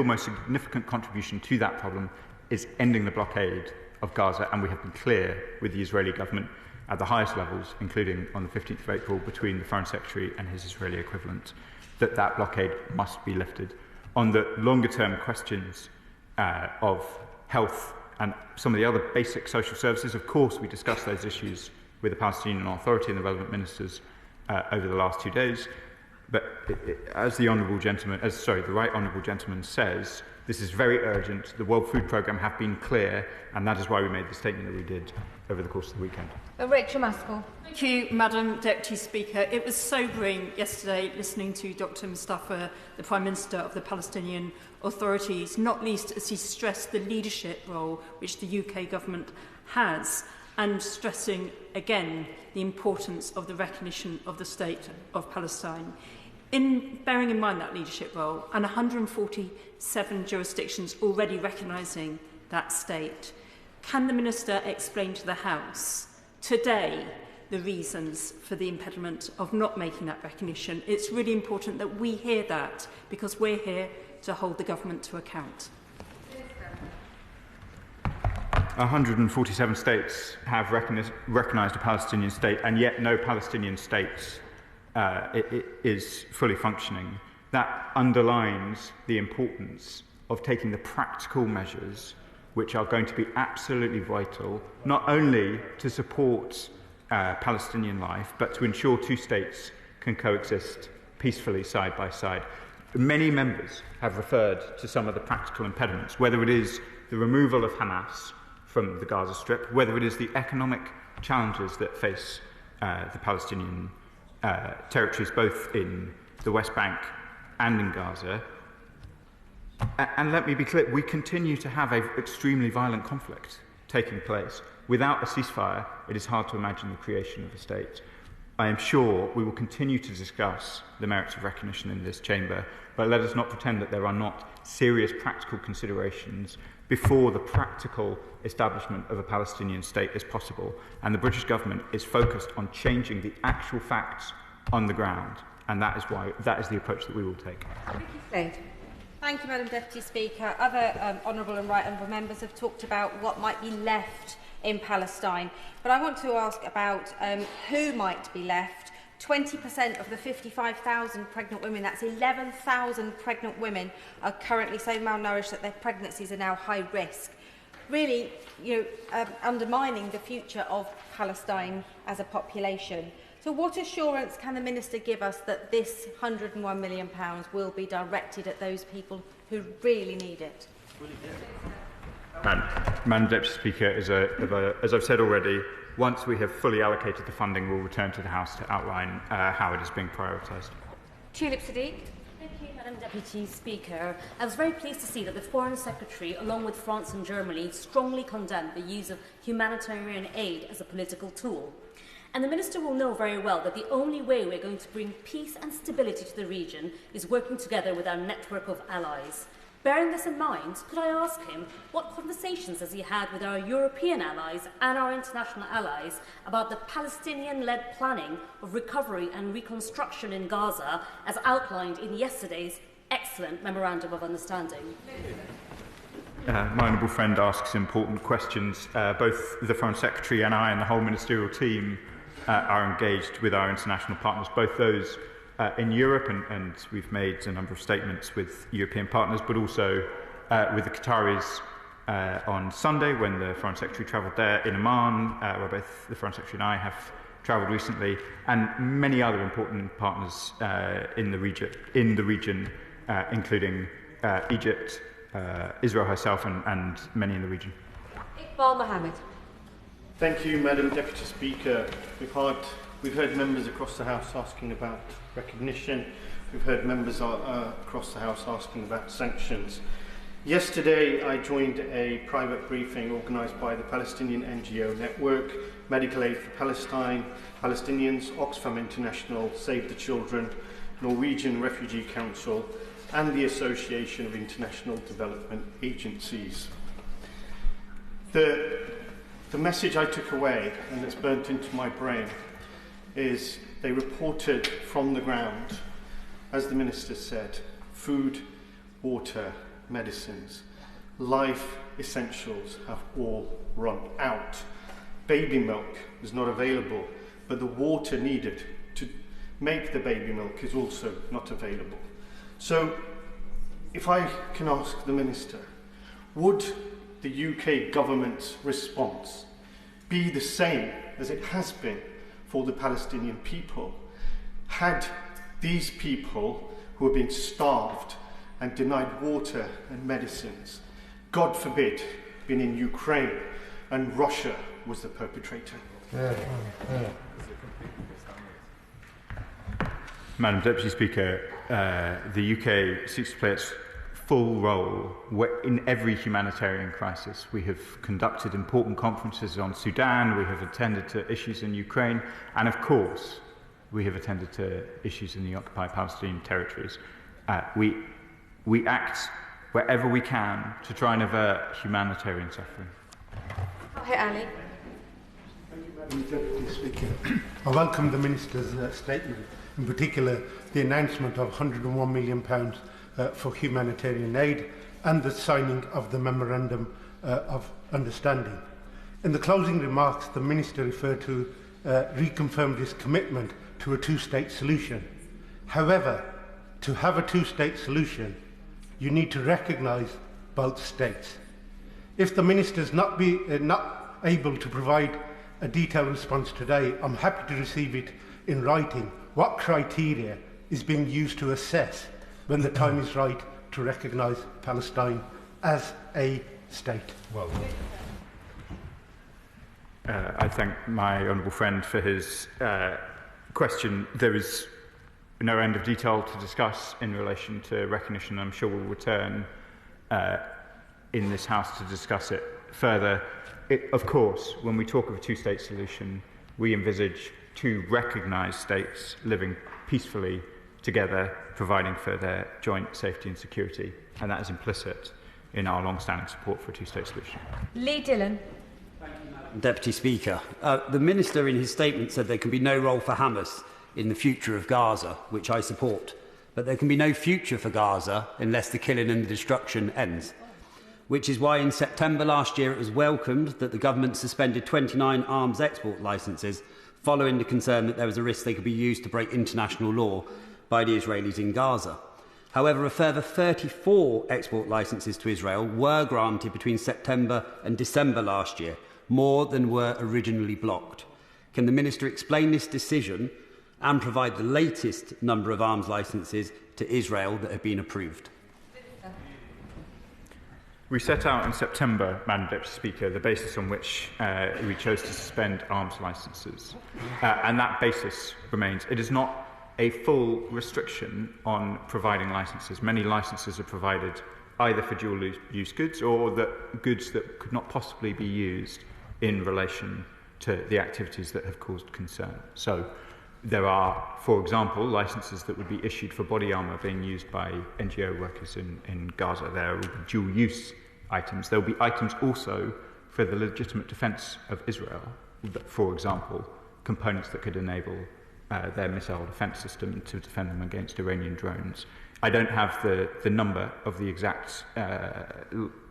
most significant contribution to that problem is ending the blockade of Gaza, and we have been clear with the Israeli government at the highest levels, including on the 15th of April between the Foreign Secretary and his Israeli equivalent, that that blockade must be lifted. On the longer-term questions of health and some of the other basic social services, of course we discussed those issues with the Palestinian Authority and the relevant ministers over the last 2 days. But as the Right Honourable Gentleman says, this is very urgent. The World Food Programme have been clear, and that is why we made the statement that we did over the course of the weekend. Rachel Maskell. Thank you, Madam Deputy Speaker. It was sobering yesterday listening to Dr Mustafa, the Prime Minister of the Palestinian Authorities, not least as he stressed the leadership role which the UK government has, and stressing again the importance of the recognition of the state of Palestine. In bearing in mind that leadership role and 147 jurisdictions already recognising that state, can the Minister explain to the House today the reasons for the impediment of not making that recognition? It's really important that we hear that because we're here to hold the government to account. 147 states have recognised a Palestinian state, and yet no Palestinian state is fully functioning. That underlines the importance of taking the practical measures which are going to be absolutely vital, not only to support Palestinian life, but to ensure two states can coexist peacefully side by side. Many members have referred to some of the practical impediments, whether it is the removal of Hamas from the Gaza Strip, whether it is the economic challenges that face the Palestinian territories, both in the West Bank and in Gaza. And let me be clear, we continue to have an extremely violent conflict taking place. Without a ceasefire, it is hard to imagine the creation of a state. I am sure we will continue to discuss the merits of recognition in this chamber, but let us not pretend that there are not serious practical considerations before the practical establishment of a Palestinian state is possible. And the British government is focused on changing the actual facts on the ground, and that is the approach that we will take. Thank you, Madam Deputy Speaker. Other honourable and right honourable members have talked about what might be left in Palestine, but I want to ask about who might be left. 20% of the 55,000 pregnant women, that's 11,000 pregnant women, are currently so malnourished that their pregnancies are now high risk. Really, undermining the future of Palestine as a population. So what assurance can the Minister give us that this £101 million will be directed at those people who really need it? Madam Deputy Speaker, as I've said already, once we have fully allocated the funding, we'll return to the House to outline how it is being prioritised. Tulip Siddiq. Thank you, Madam Deputy Speaker. I was very pleased to see that the Foreign Secretary, along with France and Germany, strongly condemned the use of humanitarian aid as a political tool. And the Minister will know very well that the only way we're going to bring peace and stability to the region is working together with our network of allies. Bearing this in mind, could I ask him what conversations has he had with our European allies and our international allies about the Palestinian-led planning of recovery and reconstruction in Gaza as outlined in yesterday's excellent Memorandum of Understanding? My honourable friend asks important questions. Both the Foreign Secretary and I and the whole ministerial team are engaged with our international partners, both those in Europe, and we've made a number of statements with European partners, but also with the Qataris on Sunday when the Foreign Secretary travelled there, in Amman, where both the Foreign Secretary and I have travelled recently, and many other important partners in the region, including Egypt, Israel herself, and many in the region. Iqbal Mohammed. Thank you, Madam Deputy Speaker. We've heard members across the House asking about recognition. We've heard members across the House asking about sanctions. Yesterday, I joined a private briefing organised by the Palestinian NGO Network, Medical Aid for Palestine, Palestinians, Oxfam International, Save the Children, Norwegian Refugee Council, and the Association of International Development Agencies. The message I took away, and that's burnt into my brain, is they reported from the ground, as the Minister said, food, water, medicines, life essentials have all run out. Baby milk is not available, but the water needed to make the baby milk is also not available. So, if I can ask the Minister, would the UK government's response be the same as it has been for the Palestinian people, had these people who have been starved and denied water and medicines, God forbid, been in Ukraine and Russia was the perpetrator? Madam Deputy Speaker, the UK seeks to play its full role in every humanitarian crisis. We have conducted important conferences on Sudan, we have attended to issues in Ukraine, and of course, we have attended to issues in the occupied Palestinian territories. We act wherever we can to try and avert humanitarian suffering. Ali. Madam Deputy Speaker, I welcome the Minister's statement, in particular the announcement of £101 million for humanitarian aid. and the signing of the Memorandum of Understanding. In the closing remarks, the Minister referred to reconfirmed his commitment to a two-state solution. However, to have a two-state solution, you need to recognise both states. If the Minister is not able to provide a detailed response today, I'm happy to receive it in writing. What criteria is being used to assess when the time is right to recognise Palestine as a state? Well, I thank my honourable friend for his question. There is no end of detail to discuss in relation to recognition. I'm sure we'll return in this House to discuss it further. Of course, when we talk of a two-state solution, we envisage two recognised states living peacefully together, providing for their joint safety and security, and that is implicit in our long-standing support for a two-state solution. Lee Dillon. Deputy Speaker, the Minister in his statement said there can be no role for Hamas in the future of Gaza, which I support, but there can be no future for Gaza unless the killing and the destruction ends. Which is why in September last year it was welcomed that the government suspended 29 arms export licences following the concern that there was a risk they could be used to break international law by the Israelis in Gaza. However, a further 34 export licences to Israel were granted between September and December last year, more than were originally blocked. Can the Minister explain this decision and provide the latest number of arms licences to Israel that have been approved? We set out in September, Madam Deputy Speaker, the basis on which we chose to suspend arms licences, and that basis remains. It is not a full restriction on providing licences. Many licences are provided either for dual-use goods or goods that could not possibly be used in relation to the activities that have caused concern. So there are, for example, licences that would be issued for body armour being used by NGO workers in Gaza. There will be dual-use items. There will be items also for the legitimate defence of Israel, for example, components that could enable their missile defence system to defend them against Iranian drones. I don't have the number of the exact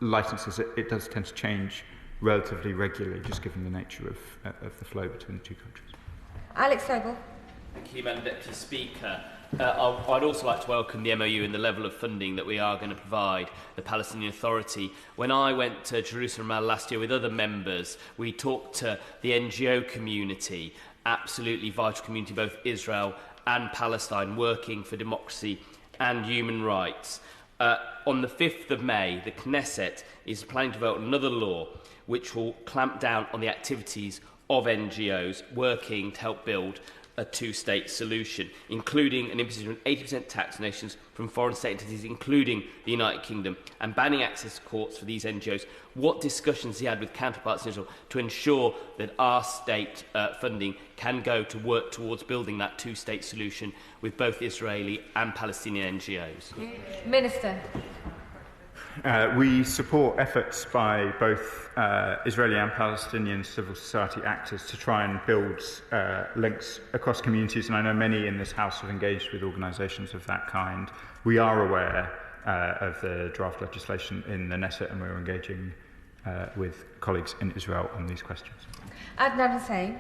licences. It does tend to change relatively regularly, just given the nature of the flow between the two countries. Alex Sobel. Thank you, Madam Deputy Speaker. I'd also like to welcome the MOU and the level of funding that we are going to provide the Palestinian Authority. When I went to Jerusalem last year with other members, we talked to the NGO community, absolutely vital community, both Israel and Palestine, working for democracy and human rights. On the 5th of May, the Knesset is planning to vote on another law which will clamp down on the activities of NGOs working to help build a two-state solution, including an imposition of an 80% tax on nations from foreign state entities, including the United Kingdom, and banning access to courts for these NGOs. What discussions he had with counterparts in Israel to ensure that our state funding can go to work towards building that two-state solution with both Israeli and Palestinian NGOs? Minister. We support efforts by both Israeli and Palestinian civil society actors to try and build links across communities, and I know many in this House have engaged with organisations of that kind. We are aware of the draft legislation in the Knesset, and we're engaging with colleagues in Israel on these questions. Adnan Hussain.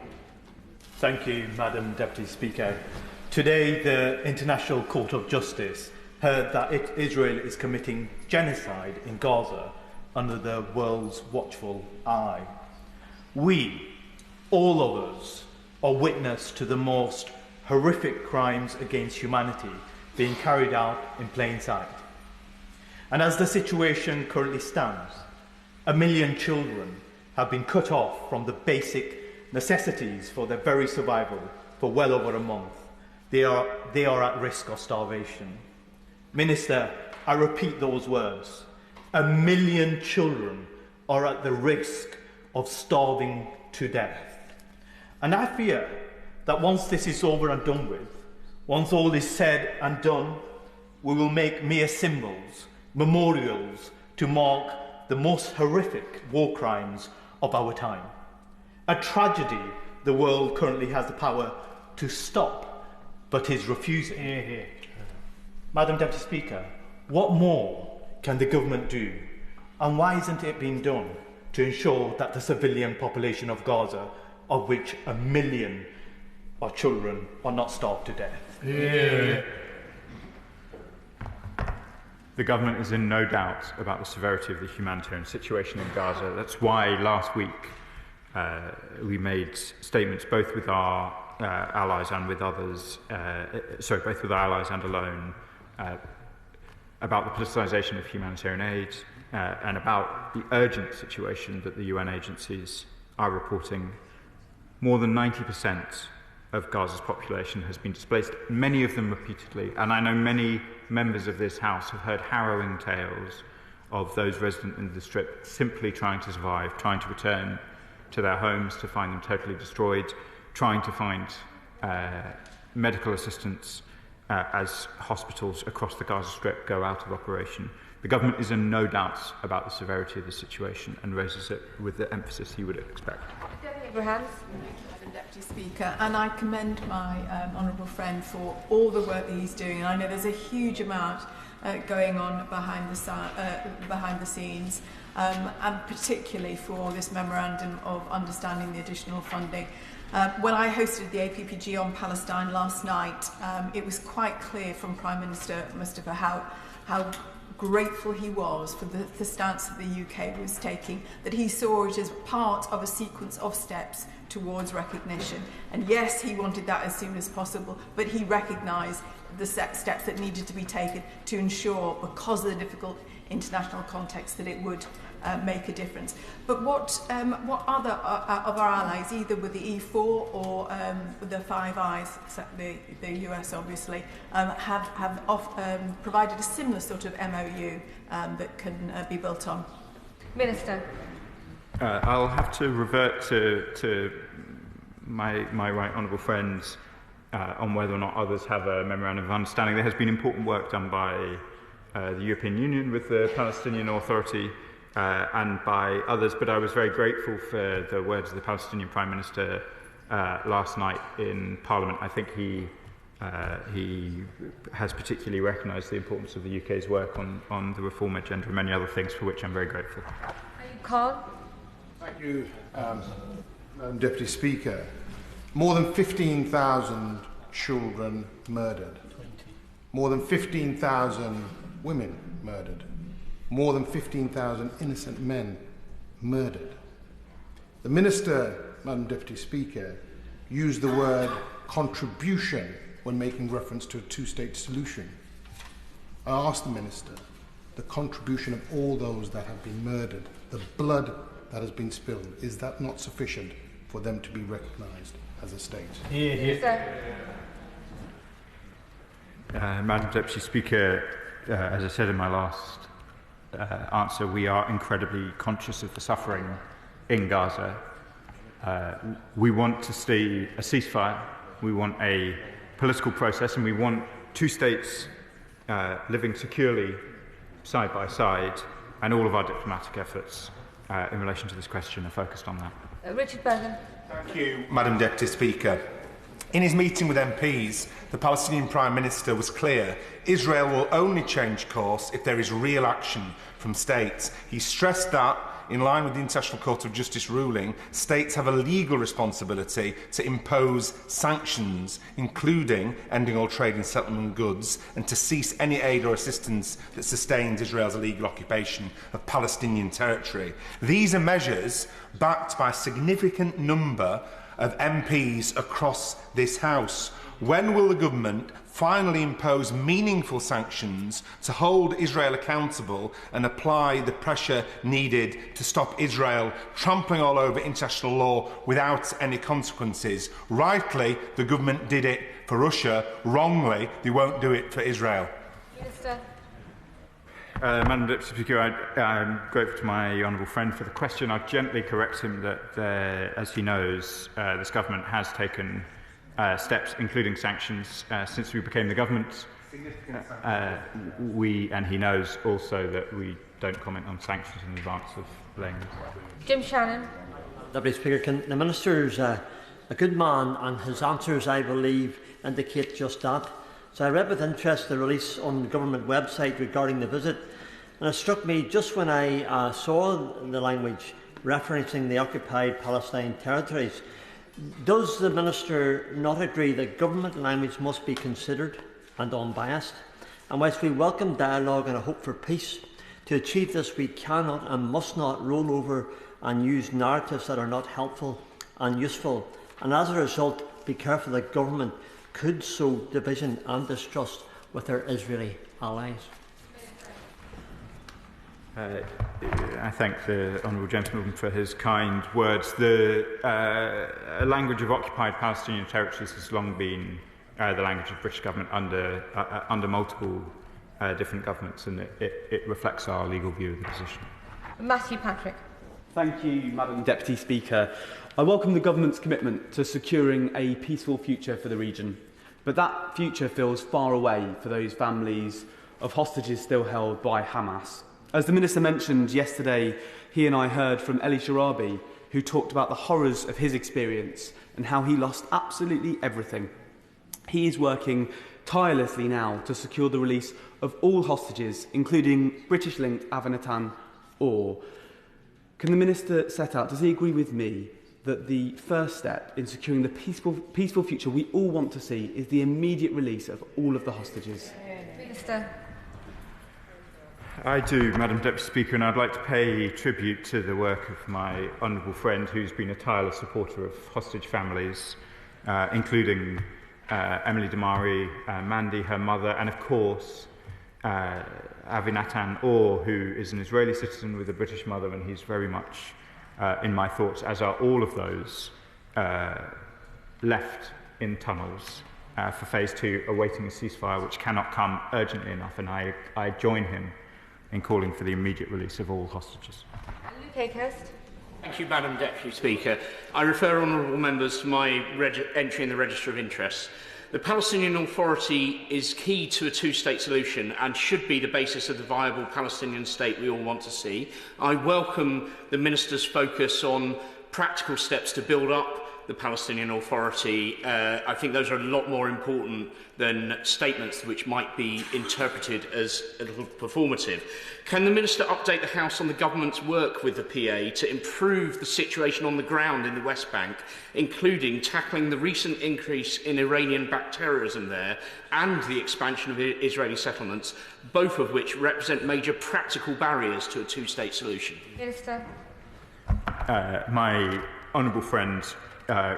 Thank you, Madam Deputy Speaker. Today, the International Court of Justice heard that Israel is committing genocide in Gaza under the world's watchful eye. We, all of us, are witness to the most horrific crimes against humanity being carried out in plain sight. And as the situation currently stands, 1 million children have been cut off from the basic necessities for their very survival for well over a month. They are at risk of starvation. Minister, I repeat those words. 1 million children are at the risk of starving to death. And I fear that once this is over and done with, once all is said and done, we will make mere symbols, memorials to mark the most horrific war crimes of our time. A tragedy the world currently has the power to stop, but is refusing. Madam Deputy Speaker, what more can the government do, and why isn't it being done to ensure that the civilian population of Gaza, of which 1 million are children, are not starved to death? Yeah. The government is in no doubt about the severity of the humanitarian situation in Gaza. That's why last week we made statements both with our allies and with others, both with our allies and alone, about the politicisation of humanitarian aid and about the urgent situation that the UN agencies are reporting. More than 90% of Gaza's population has been displaced, many of them repeatedly, and I know many members of this House have heard harrowing tales of those resident in the Strip simply trying to survive, trying to return to their homes, to find them totally destroyed, trying to find medical assistance as hospitals across the Gaza Strip go out of operation. The government is in no doubt about the severity of the situation and raises it with the emphasis you would expect. Madam Deputy Speaker, and I commend my honourable friend for all the work that he's doing. And I know there's a huge amount going on behind the scenes, and particularly for this memorandum of understanding the additional funding. When I hosted the APPG on Palestine last night, it was quite clear from Prime Minister Mustafa how grateful he was for the stance that the UK was taking, that he saw it as part of a sequence of steps towards recognition. And yes, he wanted that as soon as possible, but he recognised the steps that needed to be taken to ensure, because of the difficult international context, that it would make a difference. But what other of our allies, either with the E4 or the Five Eyes, except the US obviously, have provided a similar sort of MOU that can be built on? Minister. I'll have to revert to my right honourable friends on whether or not others have a memorandum of understanding. There has been important work done by the European Union with the Palestinian Authority and by others, but I was very grateful for the words of the Palestinian Prime Minister last night in Parliament. I think he has particularly recognised the importance of the UK's work on the reform agenda and many other things, for which I'm very grateful. Carl? Thank you, Madam Deputy Speaker. More than 15,000 children murdered. More than 15,000 women murdered. More than 15,000 innocent men murdered. The Minister, Madam Deputy Speaker, used the word contribution when making reference to a two-state solution. I asked the Minister, the contribution of all those that have been murdered, the blood that has been spilled, is that not sufficient for them to be recognised as a state? Madam Deputy Speaker, as I said in my last answer, we are incredibly conscious of the suffering in Gaza. We want to see a ceasefire, we want a political process, and we want two states living securely side by side, and all of our diplomatic efforts in relation to this question are focused on that. Richard Bergen. Thank you, Madam Deputy Speaker. In his meeting with MPs, the Palestinian Prime Minister was clear: Israel will only change course if there is real action from states. He stressed that, in line with the International Court of Justice ruling, states have a legal responsibility to impose sanctions, including ending all trade in settlement goods, and to cease any aid or assistance that sustains Israel's illegal occupation of Palestinian territory. These are measures backed by a significant number of MPs across this House. When will the government finally impose meaningful sanctions to hold Israel accountable and apply the pressure needed to stop Israel trampling all over international law without any consequences? Rightly, the government did it for Russia. Wrongly, they won't do it for Israel. Minister. Madam Deputy Speaker, I'm grateful to my honourable friend for the question. I'll gently correct him that, as he knows, this government has taken steps, including sanctions, since we became the government. And he knows also that we don't comment on sanctions in advance of laying them. Jim Shannon. Deputy Speaker, can the Minister is a good man, and his answers, I believe, indicate just that. So I read with interest the release on the government website regarding the visit, And it struck me just when I saw the language referencing the occupied Palestinian territories. Does the Minister not agree that government language must be considered and unbiased? And whilst we welcome dialogue and a hope for peace, to achieve this we cannot and must not roll over and use narratives that are not helpful and useful, and as a result be careful that government could sow division and distrust with their Israeli allies. I thank the honourable gentleman for his kind words. The language of occupied Palestinian territories has long been the language of British government under multiple different governments, and it reflects our legal view of the position. Matthew Patrick. Thank you, Madam Deputy Speaker. I welcome the government's commitment to securing a peaceful future for the region, but that future feels far away for those families of hostages still held by Hamas. As the Minister mentioned yesterday, he and I heard from Eli Sharabi, who talked about the horrors of his experience and how he lost absolutely everything. He is working tirelessly now to secure the release of all hostages, including British-linked Avanatan Orr. Can the Minister set out, does he agree with me, that the first step in securing the peaceful future we all want to see is the immediate release of all of the hostages? Minister. I do, Madam Deputy Speaker, and I'd like to pay tribute to the work of my honourable friend who's been a tireless supporter of hostage families, including Emily Damari, Mandy, her mother, and of course Avinatan Orr, who is an Israeli citizen with a British mother, and he's very much in my thoughts, as are all of those left in tunnels for Phase 2, awaiting a ceasefire which cannot come urgently enough, and I join him in calling for the immediate release of all hostages. Luke Akehurst. Thank you, Madam Deputy Speaker. I refer honourable members to my entry in the Register of Interests. The Palestinian Authority is key to a two-state solution and should be the basis of the viable Palestinian state we all want to see. I welcome the Minister's focus on practical steps to build up the Palestinian Authority. I think those are a lot more important than statements which might be interpreted as a little performative. Can the Minister update the House on the government's work with the PA to improve the situation on the ground in the West Bank, including tackling the recent increase in Iranian-backed terrorism there and the expansion of Israeli settlements, both of which represent major practical barriers to a two-state solution? Minister. My honourable friend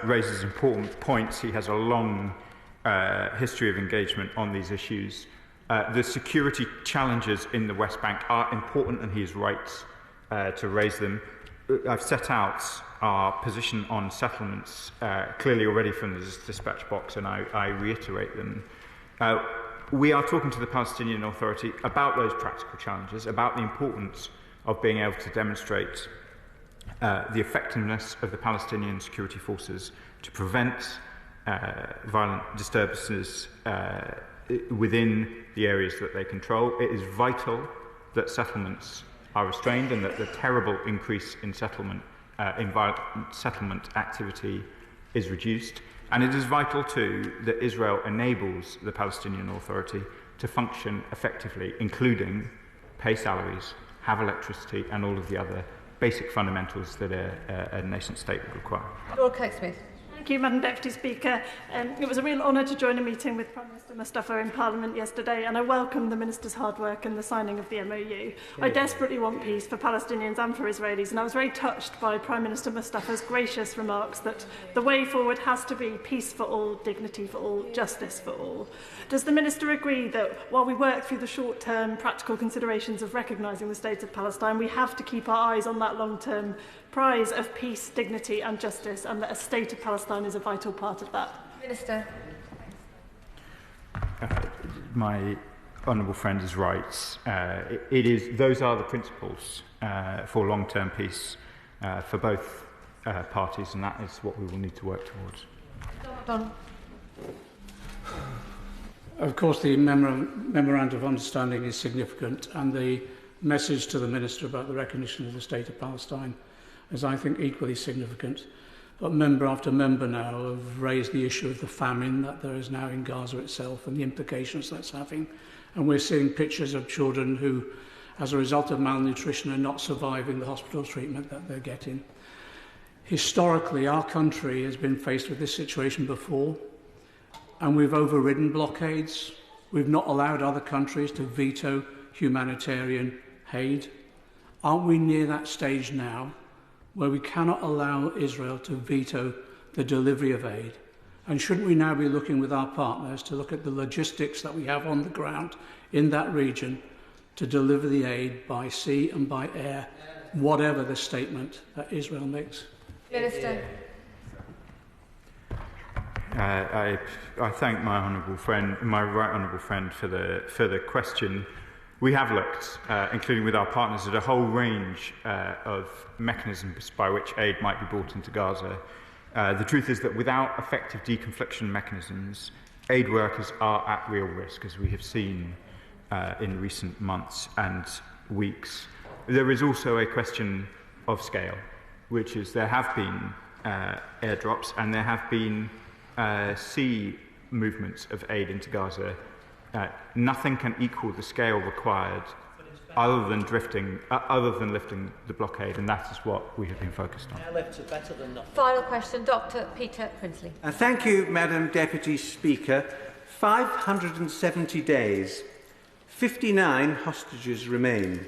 raises important points. He has a long history of engagement on these issues. The security challenges in the West Bank are important, and he is right to raise them. I've set out our position on settlements clearly already from the dispatch box, and I reiterate them. We are talking to the Palestinian Authority about those practical challenges, about the importance of being able to demonstrate the effectiveness of the Palestinian security forces to prevent violent disturbances within the areas that they control. It is vital that settlements are restrained and that the terrible increase in settlement activity is reduced. And it is vital too that Israel enables the Palestinian Authority to function effectively, including pay salaries, have electricity, and all of the other basic fundamentals that a nation state would require. Lord Kirksmith. Thank you, Madam Deputy Speaker. It was a real honour to join a meeting with Prime Minister Mustafa in Parliament yesterday, and I welcome the Minister's hard work and the signing of the MOU. I desperately want peace for Palestinians and for Israelis, and I was very touched by Prime Minister Mustafa's gracious remarks that the way forward has to be peace for all, dignity for all, justice for all. Does the Minister agree that while we work through the short-term practical considerations of recognising the state of Palestine, we have to keep our eyes on that long-term prize of peace, dignity and justice, and that a state of Palestine is a vital part of that? Minister. My honourable friend is right. Those are the principles for long-term peace for both parties, and that is what we will need to work towards. Donald. Of course, the Memorandum of Understanding is significant, and the message to the Minister about the recognition of the State of Palestine is, I think, equally significant. But member after member now have raised the issue of the famine that there is now in Gaza itself and the implications that's having. And we're seeing pictures of children who as a result of malnutrition and not surviving the hospital treatment that they're getting. Historically, our country has been faced with this situation before, and we've overridden blockades. We've not allowed other countries to veto humanitarian aid. Aren't we near that stage now where we cannot allow Israel to veto the delivery of aid? And shouldn't we now be looking with our partners to look at the logistics that we have on the ground in that region to deliver the aid by sea and by air, whatever the statement that Israel makes? Minister. I thank my right honourable friend for the question. We have looked, including with our partners, at a whole range of mechanisms by which aid might be brought into Gaza. The truth is that without effective deconfliction mechanisms, aid workers are at real risk, as we have seen in recent months and weeks. There is also a question of scale, which is there have been airdrops and there have been sea movements of aid into Gaza. Nothing can equal the scale required other than lifting the blockade, and that is what we have been focused on. Final question, Dr. Peter Prinsley. Thank you, Madam Deputy Speaker. 570 days, 59 hostages remain.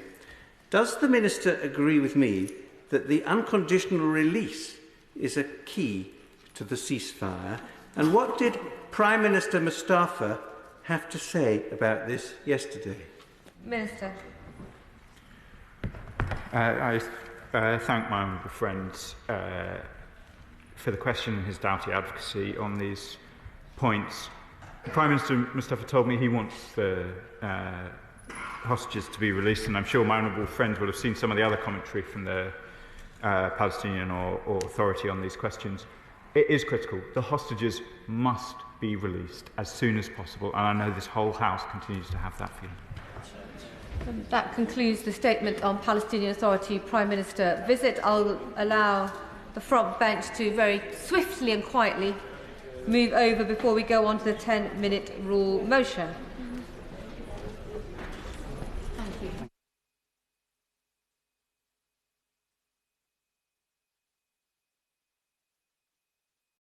Does the Minister agree with me that the unconditional release is a key to the ceasefire? And what did Prime Minister Mustafa have to say about this yesterday? Minister. I thank my honourable friend for the question and his doughty advocacy on these points. Prime Minister Mustafa told me he wants the hostages to be released, and I'm sure my honourable friend will have seen some of the other commentary from the Palestinian or authority on these questions. It is critical. The hostages must be released as soon as possible, and I know this whole House continues to have that feeling. That concludes the statement on Palestinian Authority Prime Minister visit. I'll allow the front bench to very swiftly and quietly move over before we go on to the 10-minute rule motion.